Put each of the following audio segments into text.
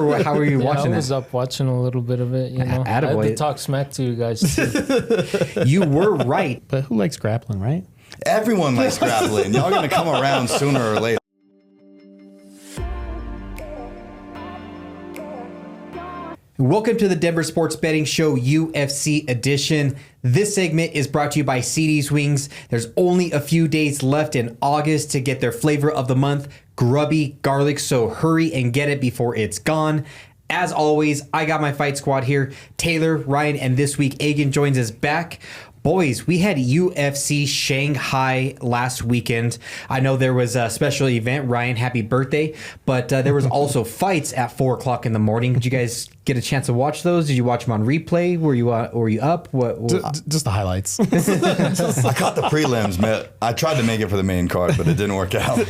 How were you watching I was that? up watching a little bit of it, you know. I had Attaboy. to talk smack to you guys too. You were right. But who likes grappling, right? Everyone likes grappling. Y'all gonna come around sooner or later. Welcome to the Denver Sports Betting Show UFC edition. This segment is brought to you by CD's Wings. There's only a few days left in August to get their flavor of the month, grubby garlic, so hurry and get it before it's gone. As always, I got my fight squad here. Taylor, Ryan, and this week, Egan joins us back. Boys, we had UFC Shanghai last weekend. I know there was a special event. Ryan, happy birthday. But there was also fights at 4 o'clock in the morning. Did you guys get a chance to watch those? Did you watch them on replay? Were you up? Just the highlights. I caught the prelims, man. I tried to make it for the main card, but it didn't work out.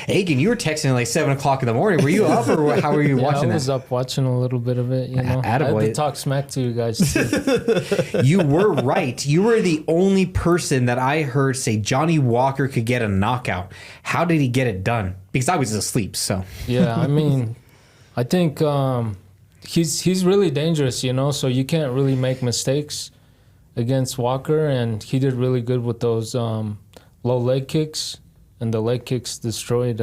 Egan, you were texting at like 7 o'clock in the morning. Were you up or how were you watching I was that? up watching a little bit of it, you know. I had Attaboy. to talk smack to you guys too. You were right. You were the only person that I heard say Johnny Walker could get a knockout. How did he get it done? Because I was asleep, so. Yeah, I mean, I think he's really dangerous, you know, so you can't really make mistakes against Walker, and he did really good with those low leg kicks, and the leg kicks destroyed,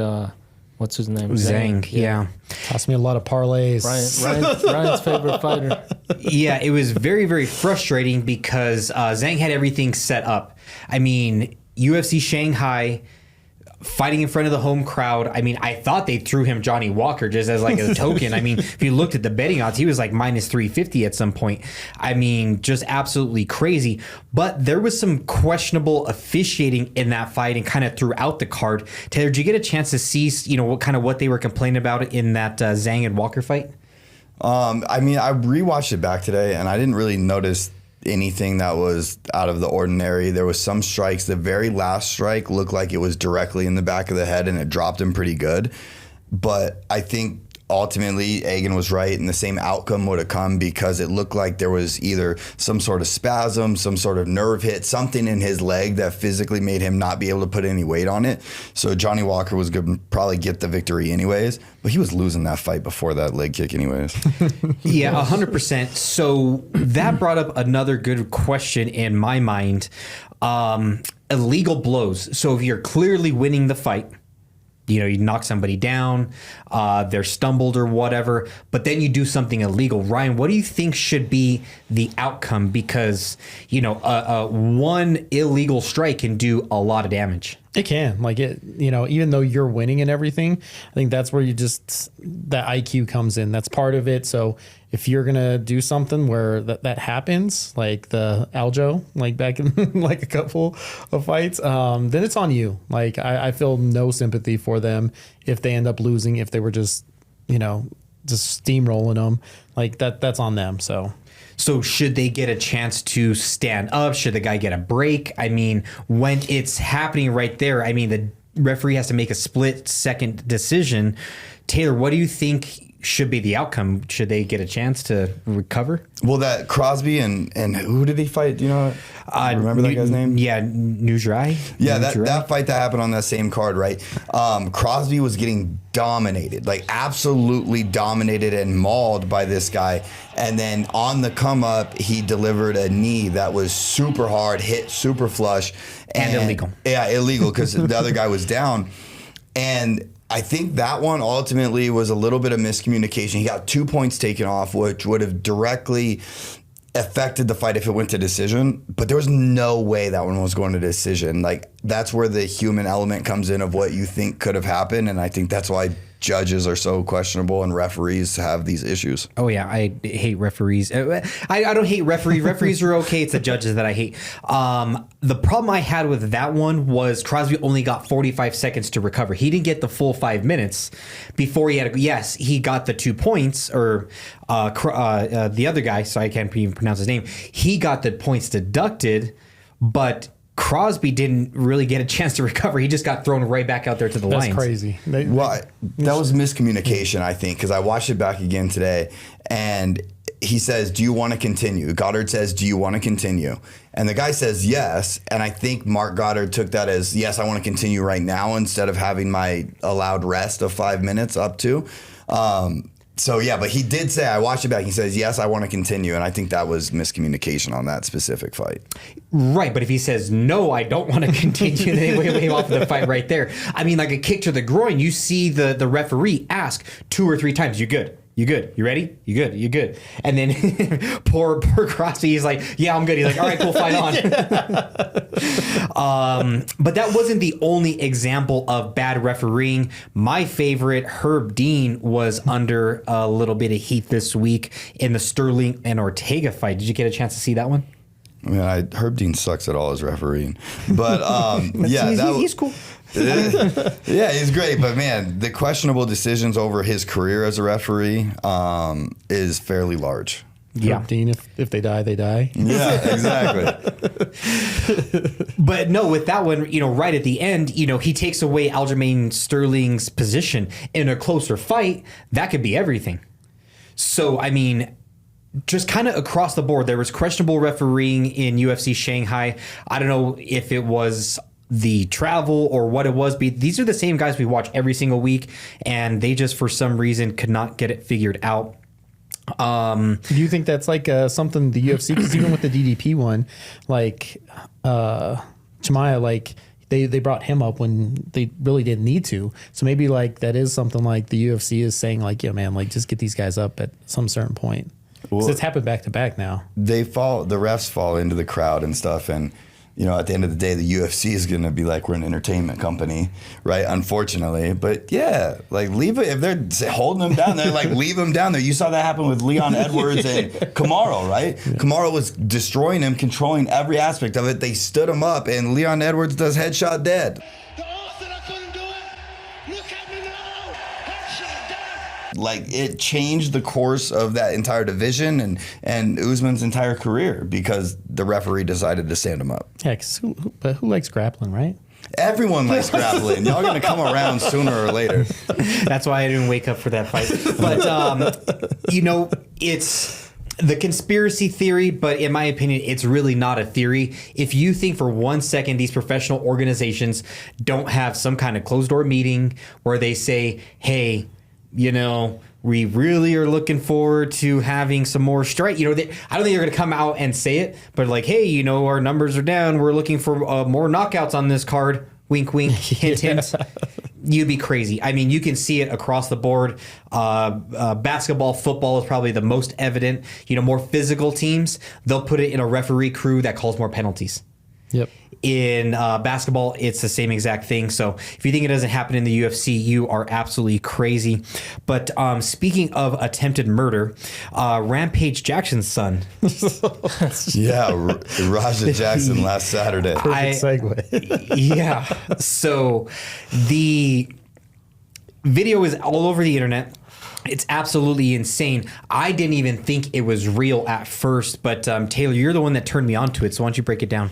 what's his name? Zhang, yeah. Cost me a lot of parlays. Ryan's favorite fighter. Yeah, it was very, very frustrating because Zhang had everything set up. I mean, UFC Shanghai fighting in front of the home crowd. I mean, I thought they threw him Johnny Walker just as like a token. I mean, if you looked at the betting odds, he was like minus 350 at some point. I mean, just absolutely crazy. But there was some questionable officiating in that fight and kind of throughout the card. Taylor, did you get a chance to see, you know, what they were complaining about in that Zhang and Walker fight? I mean, I rewatched it back today, and I didn't really notice anything that was out of the ordinary. There was some strikes. The very last strike looked like it was directly in the back of the head, and it dropped him pretty good. But I think ultimately Egan was right, and the same outcome would have come because it looked like there was either some sort of spasm, some sort of nerve hit, something in his leg that physically made him not be able to put any weight on it. So Johnny Walker was going to probably get the victory anyways, but he was losing that fight before that leg kick anyways. Yeah, 100%. So that brought up another good question in my mind. Illegal blows. So if you're clearly winning the fight, you know, you knock somebody down, they're stumbled or whatever, but then you do something illegal. Ryan, what do you think should be the outcome? Because, you know, one illegal strike can do a lot of damage. It can. Like, it, you know, even though you're winning and everything, I think that's where that IQ comes in. That's part of it. So if you're going to do something where that happens, like the Aljo, like back in like a couple of fights, then it's on you. Like, I feel no sympathy for them if they end up losing, if they were just, you know, just steamrolling them. Like, that's on them. So should they get a chance to stand up? Should the guy get a break? I mean, when it's happening right there, I mean, the referee has to make a split-second decision. Taylor, what do you think should be the outcome? Should they get a chance to recover? Well, that Crosby and who did he fight? Do you know? Remember that guy's name? Yeah, Nujrai. Yeah, that fight that happened on that same card, right? Crosby was getting dominated, like absolutely dominated and mauled by this guy. And then on the come up, he delivered a knee that was super hard, hit super flush. And illegal. Yeah, illegal because the other guy was down. And I think that one ultimately was a little bit of miscommunication. He got 2 points taken off, which would have directly affected the fight if it went to decision. But there was no way that one was going to decision. Like, that's where the human element comes in of what you think could have happened. And I think that's why judges are so questionable and referees have these issues. Oh, yeah. I hate referees. I don't hate referees. Referees are okay. It's the judges that I hate. The problem I had with that one was Crosby only got 45 seconds to recover. He didn't get the full 5 minutes before he had to. Yes, he got the 2 points, or the other guy, so I can't even pronounce his name. He got the points deducted, but Crosby didn't really get a chance to recover. He just got thrown right back out there to the that's Lions. crazy. Well, that was miscommunication, I think, because I watched it back again today, and he says, "Do you want to continue?" Goddard says, "Do you want to continue?" And the guy says yes, and I think Mark Goddard took that as, yes, I want to continue right now instead of having my allowed rest of 5 minutes up to. So yeah, but he did say, I watched it back. He says, yes, I want to continue. And I think that was miscommunication on that specific fight. Right, but if he says, no, I don't want to continue, then they wave him off of the fight right there. I mean, like a kick to the groin, you see the referee ask 2 or 3 times, you good? You good? You ready? You good? You good? And then poor Crosby, he's like, yeah, I'm good. He's like, all right, cool, fight on. But that wasn't the only example of bad refereeing. My favorite, Herb Dean, was under a little bit of heat this week in the Sterling and Ortega fight. Did you get a chance to see that one? I mean, Herb Dean sucks at all his refereeing. But yeah, he's cool. Yeah, he's great, but man, the questionable decisions over his career as a referee is fairly large. Yeah, Dean, if they die, they die. Yeah, exactly. But no, with that one, right at the end, he takes away Aljamain Sterling's position in a closer fight. That could be everything. So, I mean, just kind of across the board, there was questionable refereeing in UFC Shanghai. I don't know if it was the travel or what it was, but these are the same guys we watch every single week, and they just for some reason could not get it figured out. Do you think that's like something the UFC, because even with the DDP one, like Chimaev, like they brought him up when they really didn't need to, so maybe like that is something like the UFC is saying, like, yeah man, like just get these guys up at some certain point, because it's happened back to back now. The refs fall into the crowd and stuff, and at the end of the day, the UFC is going to be like, we're an entertainment company, right? Unfortunately. But yeah, like leave it. If they're holding them down there, like leave them down there. You saw that happen with Leon Edwards and Kamaru, right? Yeah. Kamaru was destroying him, controlling every aspect of it. They stood him up, and Leon Edwards does headshot dead. Like, it changed the course of that entire division and Usman's entire career because the referee decided to stand him up. Yeah, but who likes grappling, right? Everyone likes grappling. Y'all going to come around sooner or later. That's why I didn't wake up for that fight. But, it's the conspiracy theory, but in my opinion, it's really not a theory. If you think for 1 second these professional organizations don't have some kind of closed-door meeting where they say, hey, we really are looking forward to having some more strike. I don't think they're going to come out and say it, but like, hey, our numbers are down. We're looking for more knockouts on this card. Wink, wink, hint, hint. You'd be crazy. I mean, you can see it across the board. Basketball, football is probably the most evident. More physical teams, they'll put it in a referee crew that calls more penalties. Yep. In basketball, it's the same exact thing. So if you think it doesn't happen in the UFC, you are absolutely crazy. But speaking of attempted murder, Rampage Jackson's son. Yeah, Raja Jackson last Saturday. Perfect segue. Yeah. So the video is all over the internet. It's absolutely insane. I didn't even think it was real at first, but Taylor, you're the one that turned me onto it. So why don't you break it down?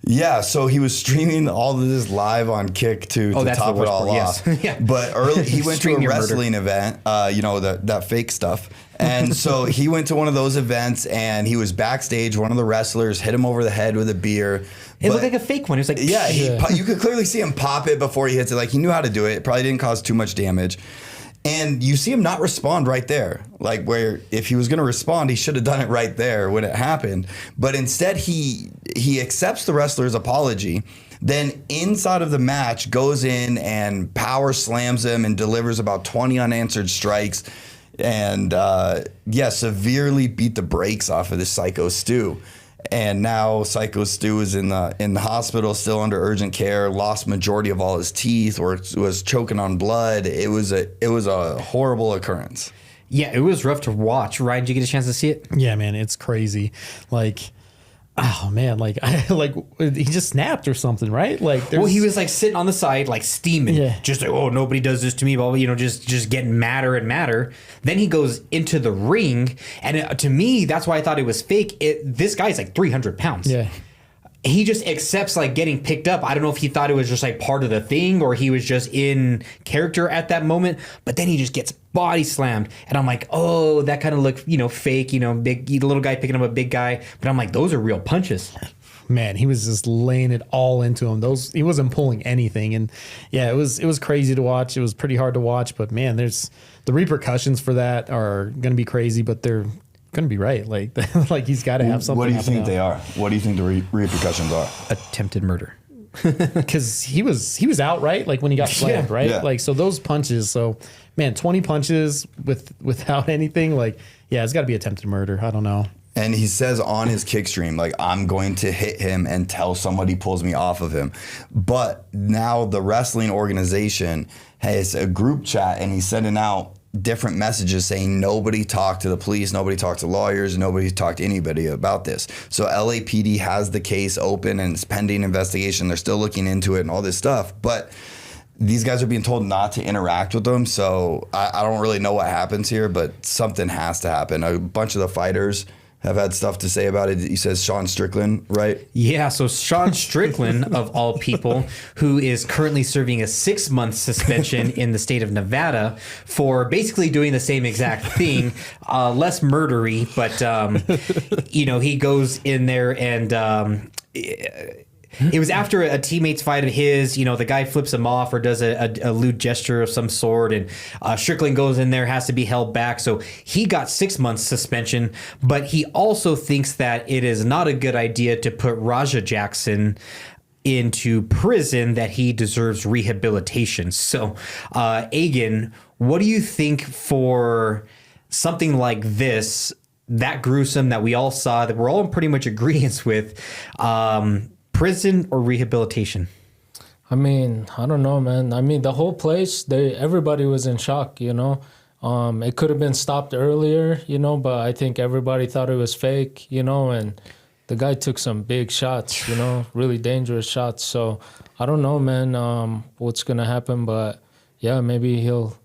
Yeah, so he was streaming all of this live on Kick to top it all off. Yes. Yeah. But early, he went to a wrestling event, that fake stuff. And so he went to one of those events, and he was backstage. One of the wrestlers hit him over the head with a beer. It looked like a fake one. It was like, yeah, you could clearly see him pop it before he hits it. Like, he knew how to do it. It probably didn't cause too much damage. And you see him not respond right there. Like, where if he was going to respond, he should have done it right there when it happened. But instead, he accepts the wrestler's apology. Then inside of the match, goes in and power slams him and delivers about 20 unanswered strikes. And, severely beat the brakes off of this Psycho Stu. And now Psycho Stu is in the hospital, still under urgent care. Lost majority of all his teeth, or was choking on blood. It was a horrible occurrence. Yeah, it was rough to watch. Ryan, did you get a chance to see it? Yeah, man, it's crazy. Like, oh man, he just snapped or something, right? Like, he was like sitting on the side, like steaming, just like, oh, nobody does this to me, blah, just getting madder and madder. Then he goes into the ring, and to me, that's why I thought it was fake. This guy's like 300 pounds. Yeah. He just accepts like getting picked up. I don't know if he thought it was just like part of the thing or he was just in character at that moment, but then he just gets body slammed. And I'm like, oh, that kind of looked, fake, big little guy picking up a big guy. But I'm like, those are real punches. Man, he was just laying it all into him. He wasn't pulling anything. And yeah, it was crazy to watch. It was pretty hard to watch, but man, there's the repercussions for that are going to be crazy, but they're going to be right. Like, like he's got to have something. What do you happen think they are? What do you think the repercussions are? Attempted murder. Because he was out, right? Like when he got slammed, right? Yeah. Like, so those punches, so man, 20 punches without anything, like, yeah, it's got to be attempted murder. I don't know. And he says on his kick stream, like, I'm going to hit him until somebody pulls me off of him. But now the wrestling organization has a group chat, and he's sending out different messages saying nobody talked to the police, nobody talked to lawyers, nobody talked to anybody about this. So LAPD has the case open and it's pending investigation. They're still looking into it and all this stuff. But these guys are being told not to interact with them. So I don't really know what happens here, but something has to happen. A bunch of the fighters have had stuff to say about it. He says Sean Strickland, right? Yeah, so Sean Strickland, of all people, who is currently serving a 6-month suspension in the state of Nevada for basically doing the same exact thing, less murdery, but, he goes in there and... it was after a teammate's fight of his, the guy flips him off or does a lewd gesture of some sort, and Strickland goes in there, has to be held back. So he got 6 months suspension, but he also thinks that it is not a good idea to put Raja Jackson into prison, that he deserves rehabilitation. So, Agan, what do you think for something like this, that gruesome, that we all saw, that we're all in pretty much agreement with, prison or rehabilitation? I mean, I don't know, man. I mean, the whole place, everybody was in shock, It could have been stopped earlier, but I think everybody thought it was fake, and the guy took some big shots, really dangerous shots. So I don't know, man, what's going to happen. But, yeah, maybe he'll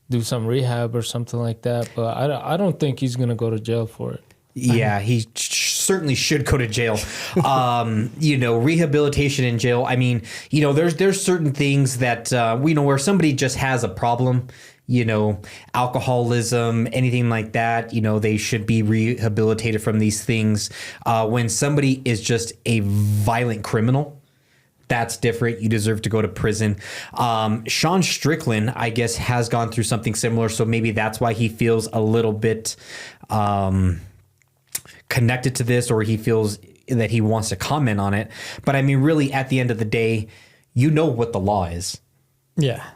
do some rehab or something like that. But I don't think he's going to go to jail for it. Yeah, he certainly should go to jail. Rehabilitation in jail. I mean, there's certain things that where somebody just has a problem, alcoholism, anything like that. They should be rehabilitated from these things. When somebody is just a violent criminal, that's different. You deserve to go to prison. Sean Strickland, I guess, has gone through something similar, so maybe that's why he feels a little bit connected to this, or he feels that he wants to comment on it. But I mean, really, at the end of the day, what the law is. Yeah.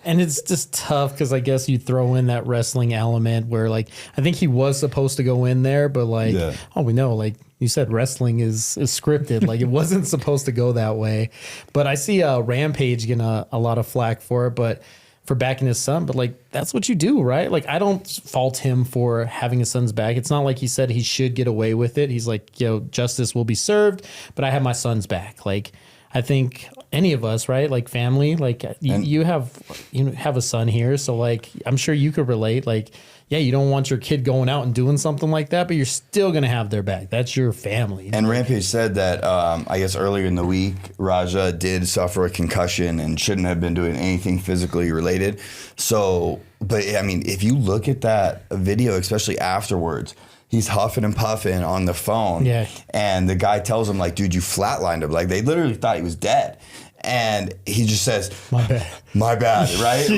And it's just tough because I guess you throw in that wrestling element where, like, I think he was supposed to go in there, but we know, like you said, wrestling is scripted. Like, it wasn't supposed to go that way. But I see Rampage getting a lot of flack for it, but for backing his son, but like, that's what you do, right? Like, I don't fault him for having his son's back. It's not like he said he should get away with it. He's like, justice will be served, but I have my son's back. Like, I think any of us, right? Like, family, like you have a son here. So like, I'm sure you could relate. Like, yeah, you don't want your kid going out and doing something like that, but you're still going to have their back. That's your family. And Rampage said that, I guess earlier in the week, Raja did suffer a concussion and shouldn't have been doing anything physically related. So, but I mean, if you look at that video, especially afterwards, he's huffing and puffing on the phone. Yeah. And the guy tells him, like, dude, you flatlined him. Like, they literally thought he was dead. And he just says, my bad, right?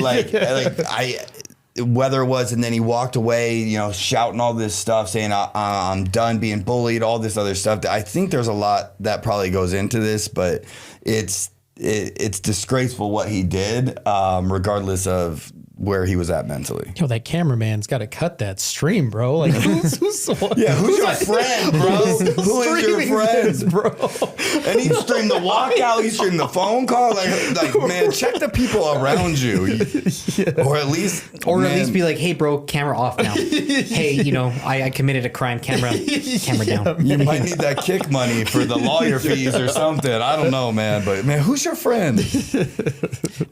Whether it was, and then he walked away, shouting all this stuff, saying, I'm done being bullied, all this other stuff. I think there's a lot that probably goes into this, but it's disgraceful what he did, regardless of where he was at mentally. That cameraman's got to cut that stream, bro. Like, who's your friend, bro? Who is your friend, bro? And he streamed the walkout, he streamed the phone call. Like, man, check the people around you, or at least be like, hey, bro, camera off now. Hey, I committed a crime. Camera down. You might need that kick money for the lawyer fees or something. I don't know, man. But man, who's your friend?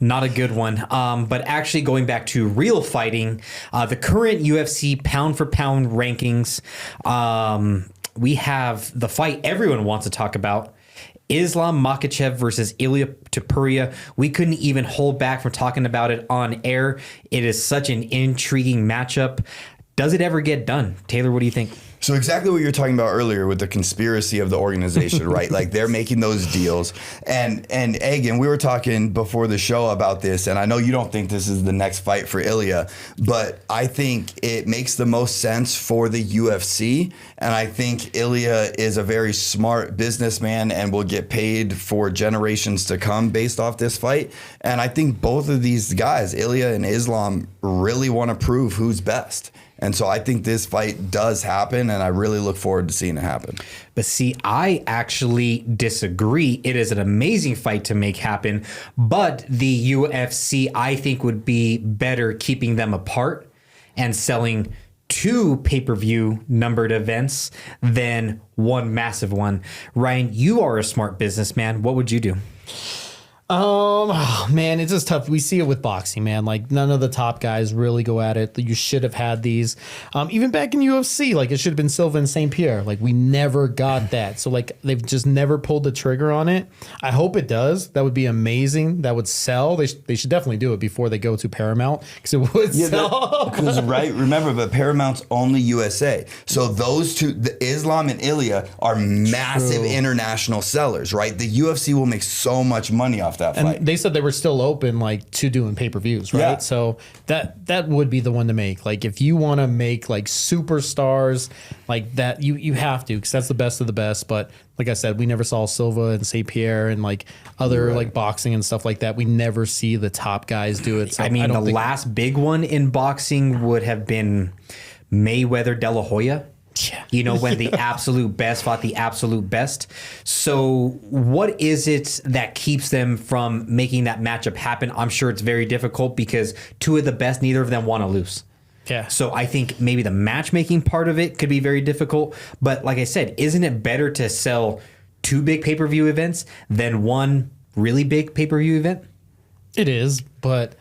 Not a good one. But actually, going back to real fighting, the current UFC pound for pound rankings, we have the fight everyone wants to talk about, Islam Makhachev versus Ilia Topuria. We couldn't even hold back from talking about it on air. It is such an intriguing matchup. Does it ever get done? Taylor, what do you think? So exactly what you were talking about earlier with the conspiracy of the organization, right? Like they're making those deals. And Egan, we were talking before the show about this, and I know you don't think this is the next fight for Ilya, but I think it makes the most sense for the UFC. And I think Ilya is a very smart businessman and will get paid for generations to come based off this fight. And I think both of these guys, Ilya and Islam, really want to prove who's best. And so I think this fight does happen, and I really look forward to seeing it happen. But see, I actually disagree. It is an amazing fight to make happen, but the UFC, I think, would be better keeping them apart and selling 2 pay-per-view numbered events than one massive one. Ryan, you are a smart businessman. What would you do? Oh, man, it's just tough. We see it with boxing, man. Like none of the top guys really go at it. You should have had these. Even back in UFC, like it should have been Silva and St. Pierre. Like we never got that. So like they've just never pulled the trigger on it. I hope it does. That would be amazing. That would sell. They should definitely do it before they go to Paramount because it would sell. Because right, remember, but Paramount's only USA. So those two, the Islam and Ilya, are massive international sellers, right? The UFC will make so much money off that fight. And they said they were still open like to doing pay-per-views, right? Yeah. So that would be the one to make. Like if you want to make like superstars like that, you have to, because that's the best of the best. But like I said, we never saw Silva and St. Pierre and like other like boxing and stuff like that. We never see the top guys do it. So I mean, I don't the think last big one in boxing would have been Mayweather De La Hoya. You know, when the absolute best fought the absolute best. So what is it that keeps them from making that matchup happen? I'm sure it's very difficult because 2 of the best, neither of them want to lose. Yeah. So I think maybe the matchmaking part of it could be very difficult. But like I said, isn't it better to sell 2 big pay-per-view events than 1 really big pay-per-view event? It is, but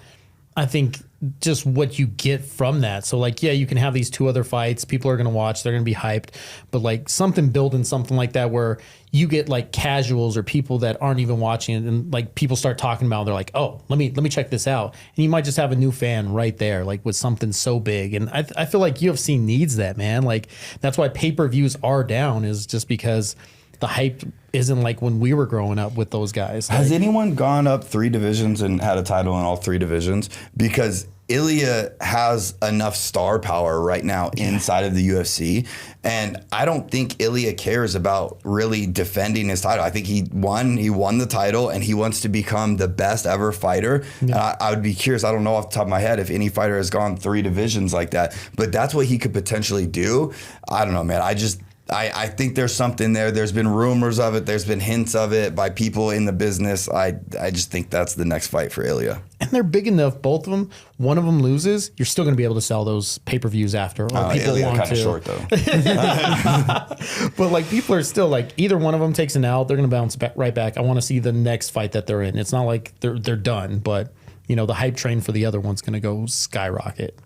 I think just what you get from that. So like, yeah, you can have these 2 other fights. People are going to watch. They're going to be hyped. But like building something like that where you get like casuals or people that aren't even watching it, and like people start talking about it. They're like, oh, let me check this out. And you might just have a new fan right there, like with something so big. And I feel like UFC needs that, man. Like that's why pay-per-views are down, is just because the hype isn't like when we were growing up with those guys. Has anyone gone up 3 divisions and had a title in all 3 divisions? Because Ilya has enough star power right now inside of the UFC, and I don't think Ilya cares about really defending his title. I think he won the title, and he wants to become the best ever fighter. Yeah. And I would be curious, I don't know off the top of my head if any fighter has gone 3 divisions like that, but that's what he could potentially do. I don't know, man. I think there's something there. There's been rumors of it. There's been hints of it by people in the business. I just think that's the next fight for Ilya. And they're big enough, both of them. One of them loses, you're still going to be able to sell those pay-per-views after. Or people Ilya want kind of to. short though. But like people are still like, either one of them takes an out, they're going to bounce back, right back. I want to see the next fight that they're in. It's not like they're done, but you know the hype train for the other one's going to go skyrocket.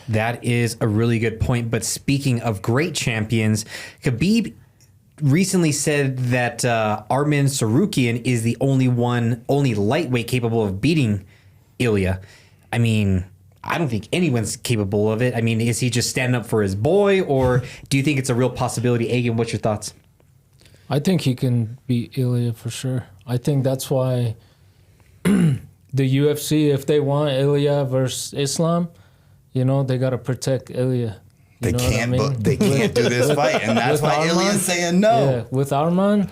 That is a really good point. But speaking of great champions, Khabib recently said that Arman Tsarukyan is the only lightweight capable of beating Ilya. I mean, I don't think anyone's capable of it. I mean, is he just standing up for his boy, or do you think it's a real possibility? Egan, what's your thoughts? I think he can beat Ilya for sure. I think that's why the UFC, if they want Ilya versus Islam, you know, they got to protect Ilya. They can't do this fight, and that's why Ilya's saying no. Yeah, with Arman,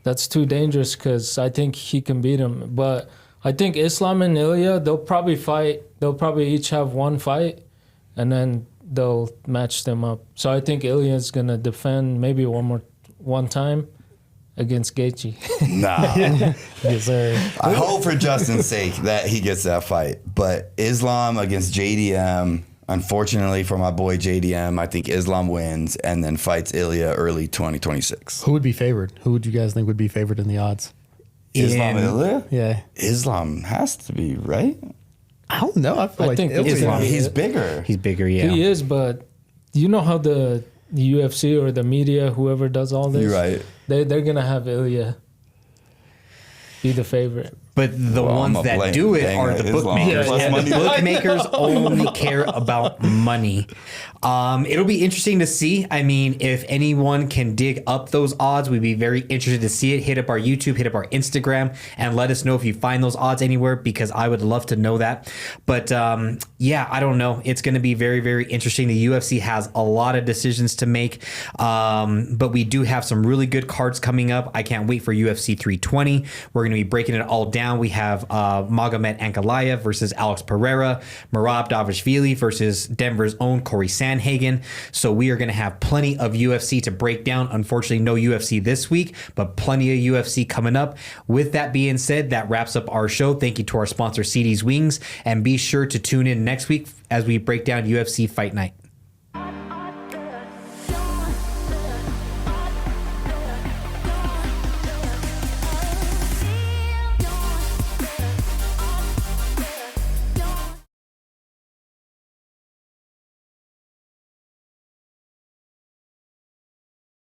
that's too dangerous because I think he can beat him. But I think Islam and Ilya, they'll probably fight. They'll probably each have 1 fight, and then they'll match them up. So I think Ilya's going to defend maybe one time against Gaethje. Nah. Yes, sir. I hope for Justin's sake that he gets that fight. But Islam against JDM, unfortunately for my boy JDM, I think Islam wins and then fights Ilya early 2026. Who would be favored? Who would you guys think would be favored in the odds? Islam and Ilya? Yeah. Islam has to be, right? I don't know. I feel like think Ilya. He's bigger. He's bigger, yeah. He is, but you know how the UFC or the media, whoever does all this, You're right. they're going to have Ilya be the favorite. But the Well, ones I'm a that do it are the Islam. bookmakers. Plus And the money. bookmakers only care about money. It'll be interesting to see. I mean, if anyone can dig up those odds, we'd be very interested to see it. Hit up our YouTube, hit up our Instagram, and let us know if you find those odds anywhere, because I would love to know that. But yeah, I don't know. It's going to be very, very interesting. The UFC has a lot of decisions to make, but we do have some really good cards coming up. I can't wait for UFC 320. We're going to be breaking it all down. We have Magomed Ankalaev versus Alex Pereira, Merab Dvalishvili versus Denver's own Corey Sandhagen. So we are going to have plenty of UFC to break down. Unfortunately, no UFC this week, but plenty of UFC coming up. With that being said, that wraps up our show. Thank you to our sponsor, CD's Wings, and be sure to tune in next week as we break down UFC Fight Night.